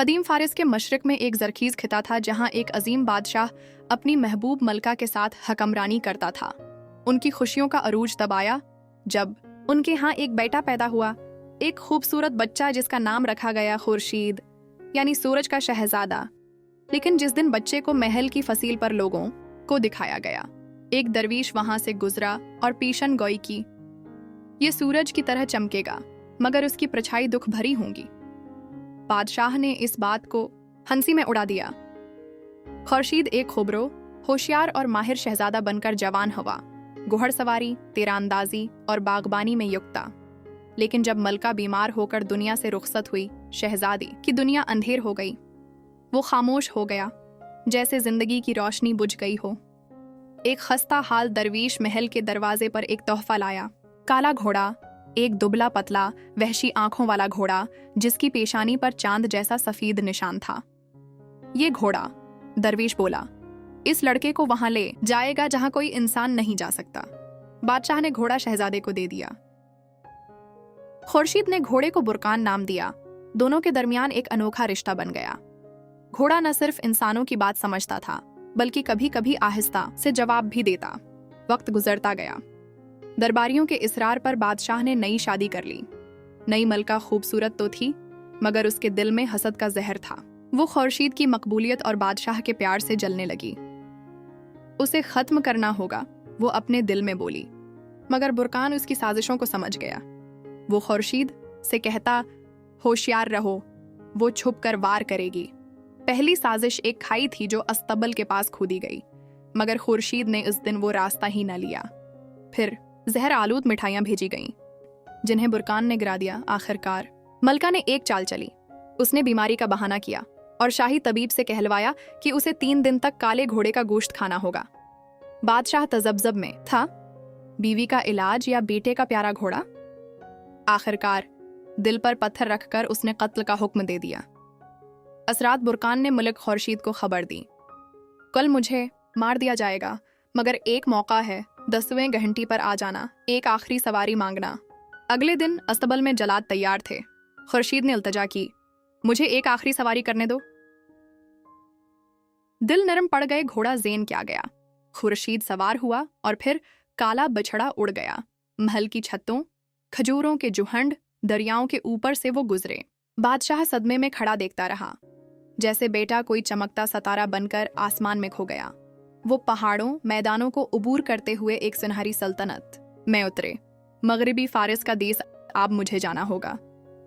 قدیم فارس کے مشرق میں ایک زرخیز خطہ تھا جہاں ایک عظیم بادشاہ اپنی محبوب ملکہ کے ساتھ حکمرانی کرتا تھا۔ ان کی خوشیوں کا عروج تب آیا جب ان کے ہاں ایک بیٹا پیدا ہوا، ایک خوبصورت بچہ جس کا نام رکھا گیا خورشید، یعنی سورج کا شہزادہ۔ لیکن جس دن بچے کو محل کی فصیل پر لوگوں کو دکھایا گیا، ایک درویش وہاں سے گزرا اور پیشن گوئی کی، یہ سورج کی طرح چمکے گا مگر اس کی پرچھائی دکھ بھری ہوں گی۔ بادشاہ نے اس بات کو ہنسی میں اڑا دیا۔ خورشید ایک خوبرو، ہوشیار اور ماہر شہزادہ بن کر جوان ہوا، گھڑ سواری، تیر اندازی اور باغبانی میں یکتا۔ لیکن جب ملکہ بیمار ہو کر دنیا سے رخصت ہوئی، شہزادی کی دنیا اندھیر ہو گئی۔ وہ خاموش ہو گیا، جیسے زندگی کی روشنی بجھ گئی ہو۔ ایک خستہ حال درویش محل کے دروازے پر ایک تحفہ لایا، کالا گھوڑا، ایک دبلا پتلا وحشی آنکھوں والا گھوڑا جس کی پیشانی پر چاند جیسا سفید نشان تھا۔ یہ گھوڑا، درویش بولا، اس لڑکے کو وہاں لے جائے گا جہاں کوئی انسان نہیں جا سکتا۔ بادشاہ نے گھوڑا شہزادے کو دے دیا۔ خورشید نے گھوڑے کو برقان نام دیا۔ دونوں کے درمیان ایک انوکھا رشتہ بن گیا۔ گھوڑا نہ صرف انسانوں کی بات سمجھتا تھا بلکہ کبھی کبھی آہستہ سے جواب بھی دیتا۔ وقت گزرتا گیا۔ درباریوں کے اصرار پر بادشاہ نے نئی شادی کر لی۔ نئی ملکہ خوبصورت تو تھی مگر اس کے دل میں حسد کا زہر تھا۔ وہ خورشید کی مقبولیت اور بادشاہ کے پیار سے جلنے لگی۔ اسے ختم کرنا ہوگا، وہ اپنے دل میں بولی، مگر برقان اس کی سازشوں کو سمجھ گیا۔ وہ خورشید سے کہتا، ہوشیار رہو، وہ چھپ کر وار کرے گی۔ پہلی سازش ایک کھائی تھی جو استبل کے پاس کھودی گئی، مگر خورشید نے اس دن وہ راستہ ہی نہ لیا۔ پھر زہر آلود مٹھائیاں بھیجی گئیں جنہیں برقان نے گرا دیا۔ آخرکار ملکہ نے ایک چال چلی۔ اس نے بیماری کا بہانہ کیا اور شاہی طبیب سے کہلوایا کہ اسے 3 دن تک کالے گھوڑے کا گوشت کھانا ہوگا۔ بادشاہ تذبذب میں تھا، بیوی کا علاج یا بیٹے کا پیارا گھوڑا؟ آخرکار دل پر پتھر رکھ کر اس نے قتل کا حکم دے دیا۔ اسرات برقان نے ملک خورشید کو خبر دی، کل مجھے مار دیا جائے گا مگر ایک موقع ہے، 10ویں گھنٹی پر آ جانا، ایک آخری سواری مانگنا۔ اگلے دن استبل میں جلاد تیار تھے۔ خورشید نے التجا کی، مجھے ایک آخری سواری کرنے دو۔ دل نرم پڑ گئے، گھوڑا زین کیا گیا۔ خورشید سوار ہوا اور پھر کالا بچھڑا اڑ گیا۔ محل کی چھتوں، کھجوروں کے جوہنڈ، دریاؤں کے اوپر سے وہ گزرے۔ بادشاہ صدمے میں کھڑا دیکھتا رہا، جیسے بیٹا کوئی چمکتا ستارہ بن کر آسمان میں کھو گیا۔ وہ پہاڑوں، میدانوں کو عبور کرتے ہوئے ایک سنہری سلطنت میں اترے۔ مغربی فارس کا دیس اب مجھے جانا ہوگا،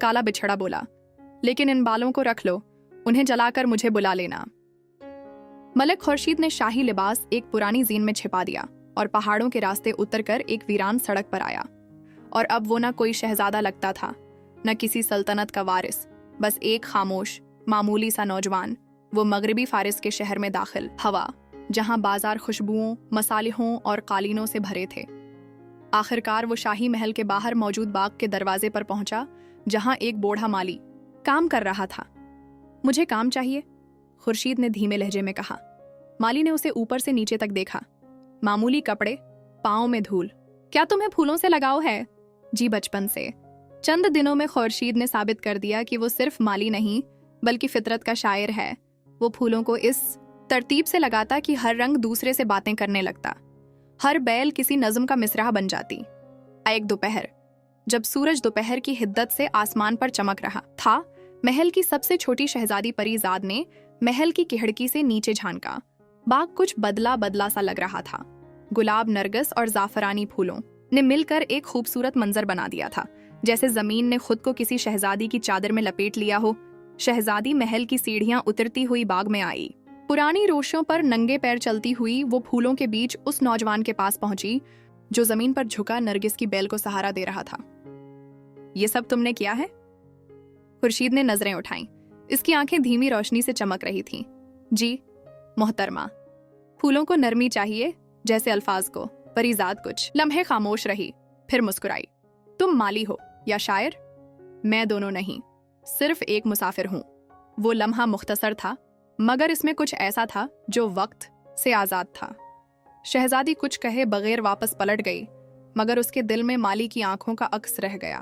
کالا بچھڑا بولا، لیکن ان بالوں کو رکھ لو، انہیں جلا کر مجھے بلا لینا۔ ملک خورشید نے شاہی لباس ایک پرانی زین میں چھپا دیا اور پہاڑوں کے راستے اتر کر ایک ویران سڑک پر آیا۔ اور اب وہ نہ کوئی شہزادہ لگتا تھا، نہ کسی سلطنت کا وارث، بس ایک خاموش، معمولی سا نوجوان۔ وہ مغربی فارس کے شہر میں داخل ہوا، جہاں بازار خوشبوؤں، مصالحوں اور قالینوں سے بھرے تھے۔ آخرکار وہ شاہی محل کے باہر موجود باغ کے دروازے پر پہنچا، جہاں ایک بوڑھا مالی کام کر رہا تھا۔ مجھے کام چاہیے، خورشید نے دھیمے لہجے میں کہا۔ مالی نے اسے اوپر سے نیچے تک دیکھا، معمولی کپڑے، پاؤں میں دھول۔ کیا تمہیں پھولوں سے لگاؤ ہے؟ جی، بچپن سے۔ چند دنوں میں خورشید نے ثابت کر دیا کہ وہ صرف مالی نہیں بلکہ فطرت کا شاعر ہے۔ وہ پھولوں کو اس ترتیب سے لگاتا کہ ہر رنگ دوسرے سے باتیں کرنے لگتا، ہر بیل کسی نظم کا مصرعہ بن جاتی۔ ایک دوپہر، جب سورج دوپہر کی حدت سے آسمان پر چمک رہا تھا، محل کی سب سے چھوٹی شہزادی پری زاد نے محل کی کھڑکی سے نیچے جھانکا۔ باغ کچھ بدلا بدلا سا لگ رہا تھا۔ گلاب، نرگس اور زعفرانی پھولوں نے مل کر ایک خوبصورت منظر بنا دیا تھا، جیسے زمین نے خود کو کسی شہزادی کی چادر میں لپیٹ لیا ہو۔ شہزادی محل کی سیڑھیاں اترتی ہوئی باغ میں آئی۔ پرانی روشوں پر ننگے پیر چلتی ہوئی وہ پھولوں کے بیچ اس نوجوان کے پاس پہنچی جو زمین پر جھکا نرگس کی بیل کو سہارا دے رہا تھا۔ یہ سب تم نے کیا ہے؟ خورشید نے نظریں اٹھائیں۔ اس کی آنکھیں دھیمی روشنی سے چمک رہی تھیں۔ جی محترمہ، پھولوں کو نرمی چاہیے جیسے الفاظ کو۔ پریزاد کچھ لمحے خاموش رہی، پھر مسکرائی۔ تم مالی ہو یا شاعر؟ میں دونوں نہیں، صرف ایک مسافر ہوں۔ وہ لمحہ مختصر تھا مگر اس میں کچھ ایسا تھا جو وقت سے آزاد تھا۔ شہزادی کچھ کہے بغیر واپس پلٹ گئی مگر اس کے دل میں مالی کی آنکھوں کا عکس رہ گیا۔